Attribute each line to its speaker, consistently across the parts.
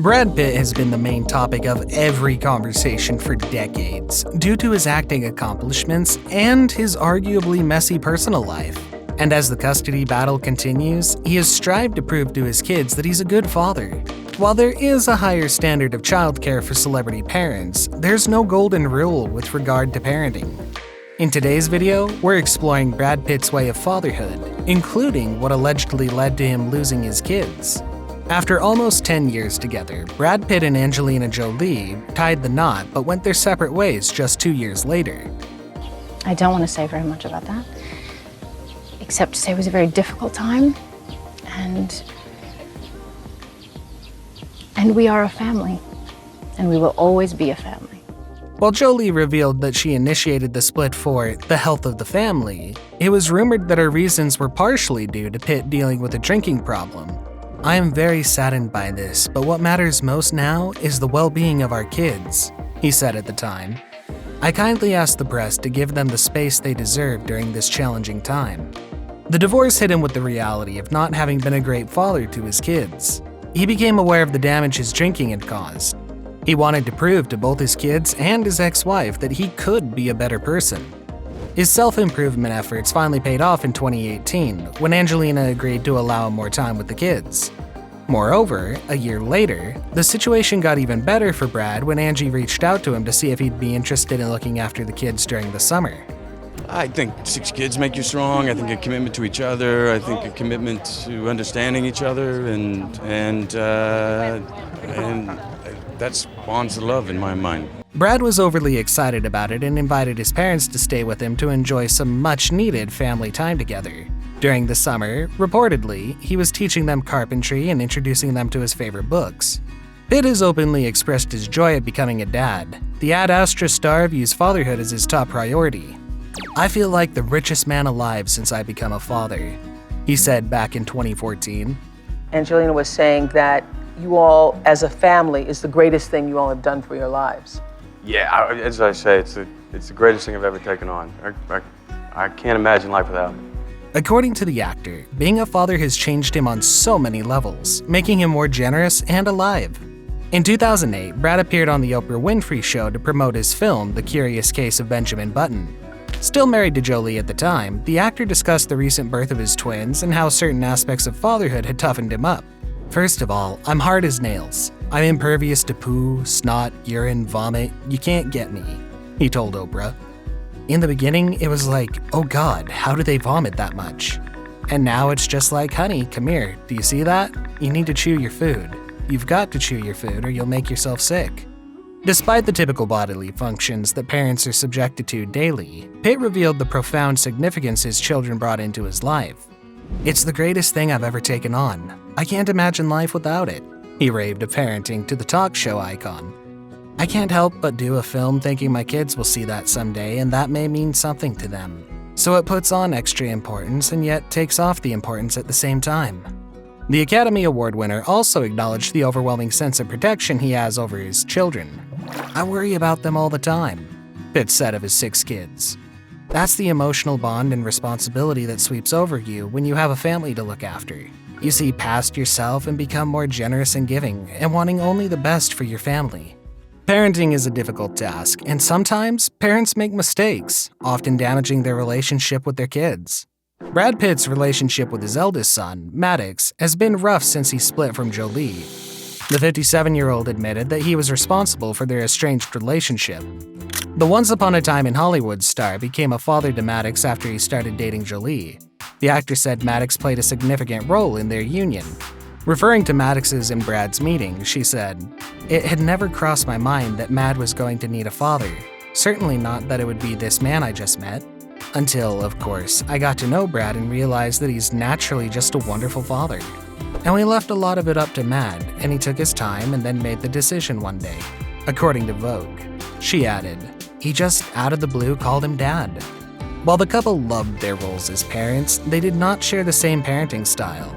Speaker 1: Brad Pitt has been the main topic of every conversation for decades, due to his acting accomplishments and his arguably messy personal life. And as the custody battle continues, he has strived to prove to his kids that he's a good father. While there is a higher standard of childcare for celebrity parents, there's no golden rule with regard to parenting. In today's video, we're exploring Brad Pitt's way of fatherhood, including what allegedly led to him losing his kids. After almost 10 years together, Brad Pitt and Angelina Jolie tied the knot but went their separate ways just 2 years later.
Speaker 2: I don't want to say very much about that, except to say it was a very difficult time, and we are a family, and we will always be a family.
Speaker 1: While Jolie revealed that she initiated the split for the health of the family, it was rumored that her reasons were partially due to Pitt dealing with a drinking problem. I am very saddened by this, but what matters most now is the well-being of our kids, he said at the time. I kindly asked the press to give them the space they deserve during this challenging time. The divorce hit him with the reality of not having been a great father to his kids. He became aware of the damage his drinking had caused. He wanted to prove to both his kids and his ex-wife that he could be a better person. His self-improvement efforts finally paid off in 2018, when Angelina agreed to allow him more time with the kids. Moreover, a year later, the situation got even better for Brad when Angie reached out to him to see if he'd be interested in looking after the kids during the summer.
Speaker 3: I think 6 kids make you strong. I think a commitment to each other. I think a commitment to understanding each other, and that's bonds of love in my mind.
Speaker 1: Brad was overly excited about it and invited his parents to stay with him to enjoy some much-needed family time together. During the summer, reportedly, he was teaching them carpentry and introducing them to his favorite books. Pitt has openly expressed his joy at becoming a dad. The Ad Astra star views fatherhood as his top priority. "I feel like the richest man alive since I become a father," he said back in 2014.
Speaker 4: Angelina was saying that you all, as a family, is the greatest thing you all have done for your lives.
Speaker 5: Yeah, as I say, it's the greatest thing I've ever taken on. I can't imagine life without it.
Speaker 1: According to the actor, being a father has changed him on so many levels, making him more generous and alive. In 2008, Brad appeared on The Oprah Winfrey Show to promote his film, The Curious Case of Benjamin Button. Still married to Jolie at the time, the actor discussed the recent birth of his twins and how certain aspects of fatherhood had toughened him up. "First of all, I'm hard as nails. I'm impervious to poo, snot, urine, vomit. You can't get me," he told Oprah. "In the beginning, it was like, oh God, how do they vomit that much? And now it's just like, honey, come here. Do you see that? You need to chew your food. You've got to chew your food or you'll make yourself sick." Despite the typical bodily functions that parents are subjected to daily, Pitt revealed the profound significance his children brought into his life. "It's the greatest thing I've ever taken on. I can't imagine life without it," he raved of parenting to the talk show icon. "I can't help but do a film thinking my kids will see that someday and that may mean something to them. So it puts on extra importance and yet takes off the importance at the same time." The Academy Award winner also acknowledged the overwhelming sense of protection he has over his children. "I worry about them all the time," Pitt said of his 6 kids. "That's the emotional bond and responsibility that sweeps over you when you have a family to look after. You see past yourself and become more generous and giving and wanting only the best for your family." Parenting is a difficult task, and sometimes parents make mistakes, often damaging their relationship with their kids. Brad Pitt's relationship with his eldest son, Maddox, has been rough since he split from Jolie. The 57-year-old admitted that he was responsible for their estranged relationship. The Once Upon a Time in Hollywood star became a father to Maddox after he started dating Jolie. The actor said Maddox played a significant role in their union. Referring to Maddox's and Brad's meeting, she said, "It had never crossed my mind that Mad was going to need a father. Certainly not that it would be this man I just met. Until, of course, I got to know Brad and realized that he's naturally just a wonderful father. And we left a lot of it up to Mad, and he took his time and then made the decision one day." According to Vogue, she added, "He just out of the blue called him Dad." While the couple loved their roles as parents, they did not share the same parenting style.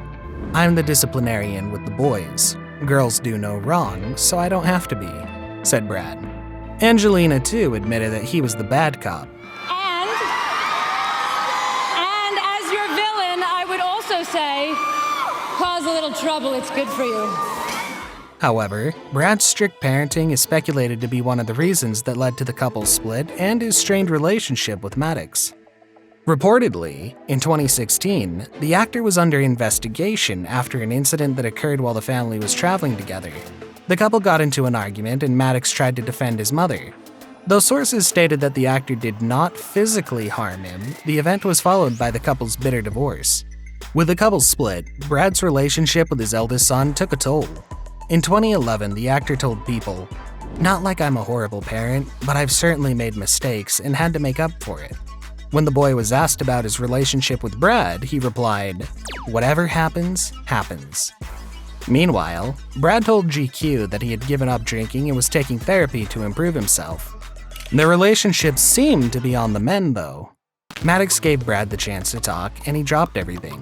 Speaker 1: "I'm the disciplinarian with the boys. Girls do no wrong, so I don't have to be," said Brad. Angelina, too, admitted that he was the bad cop.
Speaker 6: And as your villain, I would also say, cause a little trouble, it's good for you.
Speaker 1: However, Brad's strict parenting is speculated to be one of the reasons that led to the couple's split and his strained relationship with Maddox. Reportedly, in 2016, the actor was under investigation after an incident that occurred while the family was traveling together. The couple got into an argument and Maddox tried to defend his mother. Though sources stated that the actor did not physically harm him, the event was followed by the couple's bitter divorce. With the couple's split, Brad's relationship with his eldest son took a toll. In 2011, the actor told People, "Not like I'm a horrible parent, but I've certainly made mistakes and had to make up for it." When the boy was asked about his relationship with Brad, he replied, "Whatever happens, happens." Meanwhile, Brad told GQ that he had given up drinking and was taking therapy to improve himself. Their relationship seemed to be on the mend, though. Maddox gave Brad the chance to talk, and he dropped everything.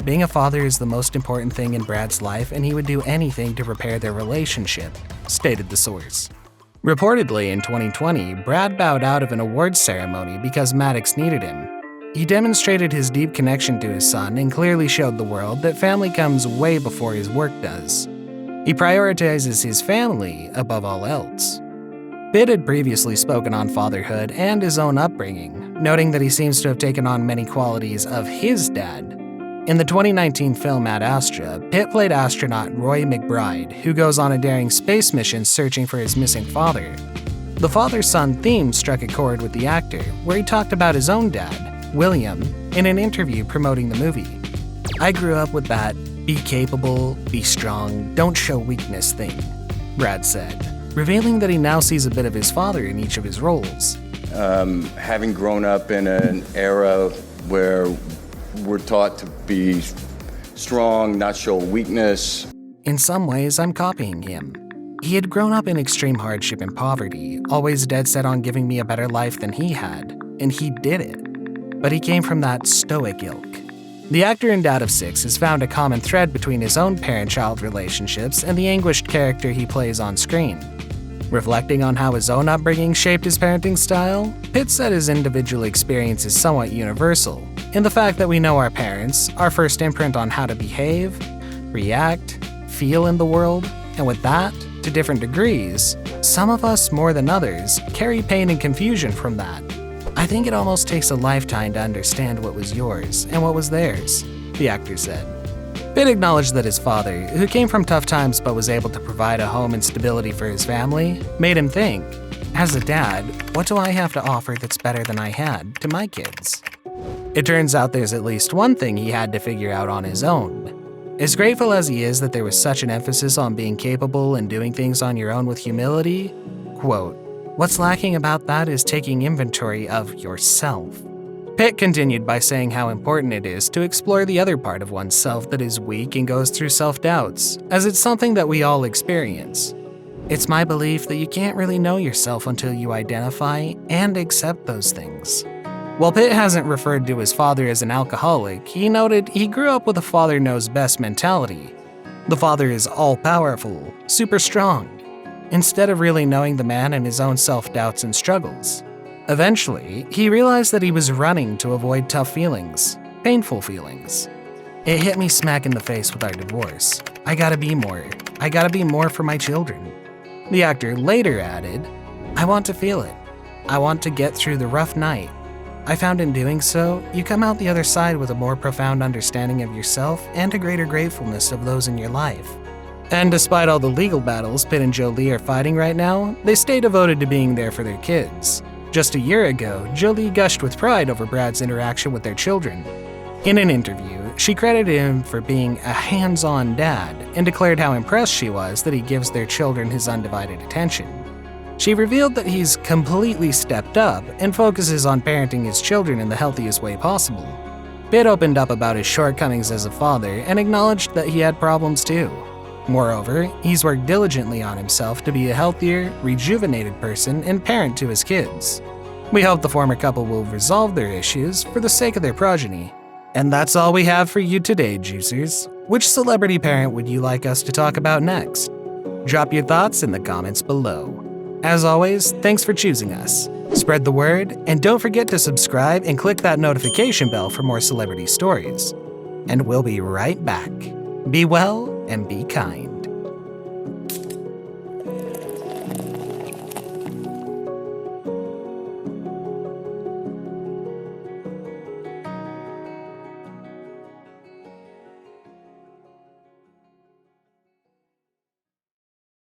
Speaker 1: Being a father is the most important thing in Brad's life, and he would do anything to repair their relationship, stated the source. Reportedly, in 2020, Brad bowed out of an awards ceremony because Maddox needed him. He demonstrated his deep connection to his son and clearly showed the world that family comes way before his work does. He prioritizes his family above all else. Pitt had previously spoken on fatherhood and his own upbringing, noting that he seems to have taken on many qualities of his dad. In the 2019 film Ad Astra, Pitt played astronaut Roy McBride, who goes on a daring space mission searching for his missing father. The father-son theme struck a chord with the actor, where he talked about his own dad, William, in an interview promoting the movie. "I grew up with that be capable, be strong, don't show weakness thing," Brad said, revealing that he now sees a bit of his father in each of his roles.
Speaker 7: Having grown up in an era where we're taught to be strong, not show weakness.
Speaker 1: In some ways, I'm copying him. He had grown up in extreme hardship and poverty, always dead set on giving me a better life than he had, and he did it. But he came from that stoic ilk. The actor in Dad of Six has found a common thread between his own parent-child relationships and the anguished character he plays on screen. Reflecting on how his own upbringing shaped his parenting style, Pitt said his individual experience is somewhat universal, in the fact that we know our parents, our first imprint on how to behave, react, feel in the world, and with that, to different degrees, some of us more than others carry pain and confusion from that. "I think it almost takes a lifetime to understand what was yours and what was theirs," the actor said. Pitt acknowledged that his father, who came from tough times but was able to provide a home and stability for his family, made him think, "As a dad, what do I have to offer that's better than I had to my kids?" It turns out there's at least one thing he had to figure out on his own. As grateful as he is that there was such an emphasis on being capable and doing things on your own with humility, quote, "What's lacking about that is taking inventory of yourself." Pitt continued by saying how important it is to explore the other part of oneself that is weak and goes through self-doubts, as it's something that we all experience. "It's my belief that you can't really know yourself until you identify and accept those things." While Pitt hasn't referred to his father as an alcoholic, he noted he grew up with a father knows best mentality. The father is all-powerful, super strong, instead of really knowing the man and his own self-doubts and struggles. Eventually, he realized that he was running to avoid tough feelings, painful feelings. "It hit me smack in the face with our divorce. I gotta be more. I gotta be more for my children." The actor later added, "I want to feel it. I want to get through the rough night. I found in doing so, you come out the other side with a more profound understanding of yourself and a greater gratefulness of those in your life." And despite all the legal battles Pitt and Jolie are fighting right now, they stay devoted to being there for their kids. Just a year ago, Jolie gushed with pride over Brad's interaction with their children. In an interview, she credited him for being a hands-on dad and declared how impressed she was that he gives their children his undivided attention. She revealed that he's completely stepped up and focuses on parenting his children in the healthiest way possible. Pitt opened up about his shortcomings as a father and acknowledged that he had problems too. Moreover, he's worked diligently on himself to be a healthier, rejuvenated person and parent to his kids. We hope the former couple will resolve their issues for the sake of their progeny. And that's all we have for you today, Juicers. Which celebrity parent would you like us to talk about next? Drop your thoughts in the comments below. As always, thanks for choosing us. Spread the word, and don't forget to subscribe and click that notification bell for more celebrity stories. And we'll be right back. Be well and be kind.